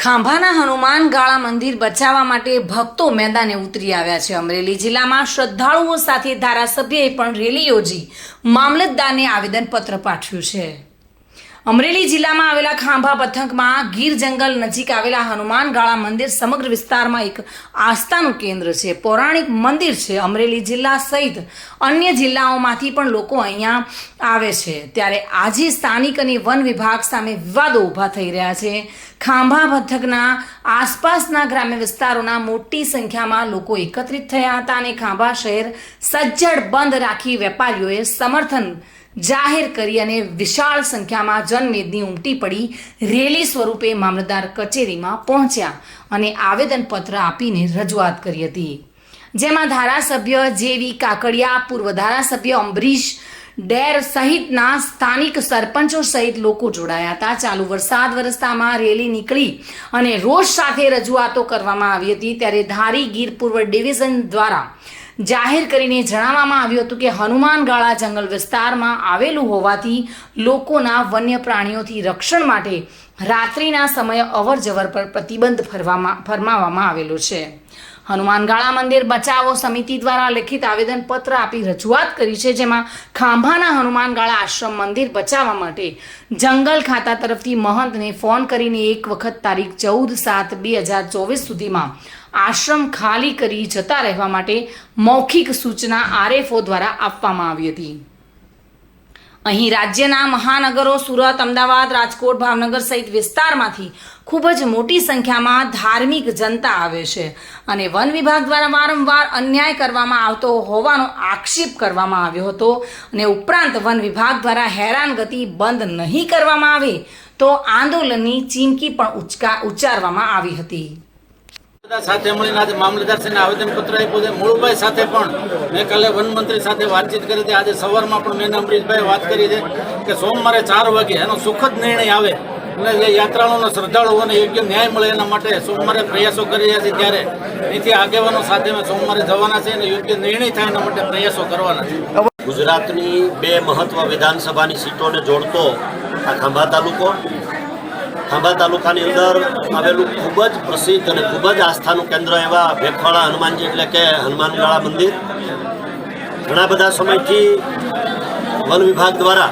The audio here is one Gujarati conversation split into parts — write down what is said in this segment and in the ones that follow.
ખાંભાના હનુમાન ગાળા મંદિર બચાવવા માટે ભક્તો મેદાને ઉતરી આવ્યા છે। અમરેલી જિલ્લામાં શ્રદ્ધાળુઓ સાથે ધારાસભ્યએ પણ રેલી યોજી મામલતદારને આવેદનપત્ર પાઠવ્યું છે। અમરેલી જિલ્લામાં આવેલા ખાંભા પંથકમાં ગીર જંગલ નજીક આવેલા હનુમાન ગાળા મંદિર સમગ્ર વિસ્તારમાં એક આસ્થાનું કેન્દ્ર છે, પૌરાણિક મંદિર છે। અમરેલી જિલ્લા સહિત અન્ય જિલ્લાઓમાંથી પણ લોકો અહીંયા આવે છે, ત્યારે આજે સ્થાનિક અને વન વિભાગ સામે વિવાદો ઊભા થઈ રહ્યા છે। ખાંભા પંથકના આસપાસના ગ્રામ્ય વિસ્તારોના મોટી સંખ્યામાં લોકો એકત્રિત થયા હતા અને ખાંભા શહેર સજ્જડ બંધ રાખી વેપારીઓએ સમર્થન જાહેર કરી અને વિશાળ સંખ્યામાં જનમેદની ઉમટી પડી રેલી સ્વરૂપે મામલતદાર કચેરીમાં પહોંચ્યા અને આવેદનપત્ર આપીને રજૂઆત કરી હતી, જેમાં ધારાસભ્ય જેવી કાકડિયા, પૂર્વ ધારાસભ્ય અંબરીશ ડેર સહિતના સ્થાનિક સરપંચો સહિત લોકો જોડાયા હતા। ચાલુ વરસાદ વરસતામાં રેલી નીકળી અને રોષ સાથે રજૂઆતો કરવામાં આવી હતી, ત્યારે ધારી ગીર પૂર્વ ડિવિઝન દ્વારા જાહેર કરીને જણાવવામાં આવ્યું હતું કે હનુમાન ગાળા જંગલ વિસ્તારમાં આવેલું હોવાથી લોકોના વન્ય પ્રાણીઓથી રક્ષણ માટે રાત્રિના સમયે અવરજવર પર પ્રતિબંધ ફરમાવવામાં આવેલો છે। હનુમાન ગાળા મંદિર બચાવો સમિતિ દ્વારા લેખિત આવેદનપત્ર આપી રજૂઆત કરી છે, જેમાં ખાંભાના હનુમાન ગાળા આશ્રમ મંદિર બચાવવા માટે જંગલ ખાતા તરફથી મહંતને ફોન કરીને એક વખત તારીખ 14/7/2024 સુધીમાં આશ્રમ ખાલી કરી જતા રહેવા માટે મૌખિક સૂચના આરએફઓ દ્વારા આપવામાં આવી હતી। અહીં રાજ્યના મહાનગરો સુરત, અમદાવાદ, રાજકોટ, ભાવનગર સહિત વિસ્તારમાંથી ખૂબ જ મોટી સંખ્યામાં ધાર્મિક જનતા આવે છે અને વન વિભાગ દ્વારા વારંવાર અન્યાય કરવામાં આવતો હોવાનો આક્ષેપ કરવામાં આવ્યો હતો અને ઉપરાંત વન વિભાગ દ્વારા હેરાનગતિ બંધ નહીં કરવામાં આવે તો આંદોલનની ચીમકી પણ ઉચ્ચારવામાં આવી હતી। સાથે મળીને આજે મામલતદારશ્રીને આવેદનપત્ર આપ્યું છે। મૂળભાઈ સાથે પણ મેં કાલે વનમંત્રી સાથે વાતચીત કરી હતી। આજે સવારમાં પણ મેં અમરીશભાઈ વાત કરી છે કે સોમવારે 4 વાગે એનો સુખદ નિર્ણય આવે અને જે યાત્રાળુઓને શ્રદ્ધાળુઓને યોગ્ય ન્યાય મળે એના માટે સોમવારે પ્રયાસો કરી રહ્યા છે, ત્યારે અહીંથી આગેવાનો સાથે અમે સોમવારે જવાના છે અને યોગ્ય નિર્ણય થાય એના માટે પ્રયાસો કરવાના છે। ગુજરાતની 2 મહત્વ વિધાનસભાની સીટોને જોડતો આ ખાંભા તાલુકો, ખાંભા તાલુકાની અંદર આવેલું ખૂબ જ પ્રસિદ્ધ અને ખૂબ જ આસ્થાનું કેન્દ્ર એવા ભેખવાડા હનુમાનજી એટલે કે હનુમાન ગાળા મંદિર ઘણા બધા સમયથી વન વિભાગ દ્વારા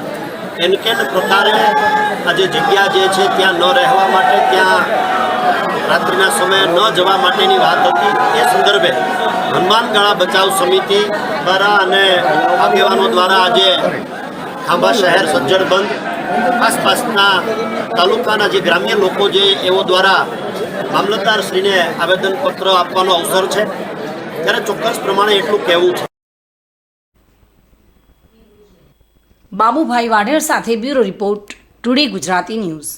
કેન પ્રકારે આ જે જગ્યા જે છે ત્યાં ન રહેવા માટે, ત્યાં રાત્રિના સમયે ન જવા માટેની વાત હતી। એ સંદર્ભે હનુમાન ગાળા બચાવ સમિતિ દ્વારા અને આગેવાનો દ્વારા આજે ખાંભા શહેર સજ્જડ બંધ, આસપાસના તાલુકાના જે ગ્રામ્ય લોકો જે એવો દ્વારા મામલતદારશ્રીને આવેદનપત્ર આપવાનો અવસર છે, ત્યારે ચોક્કસ પ્રમાણે એટલું કહેવું છે। બાબુભાઈ વાઢેર સાથે bureau report, today Gujarati news.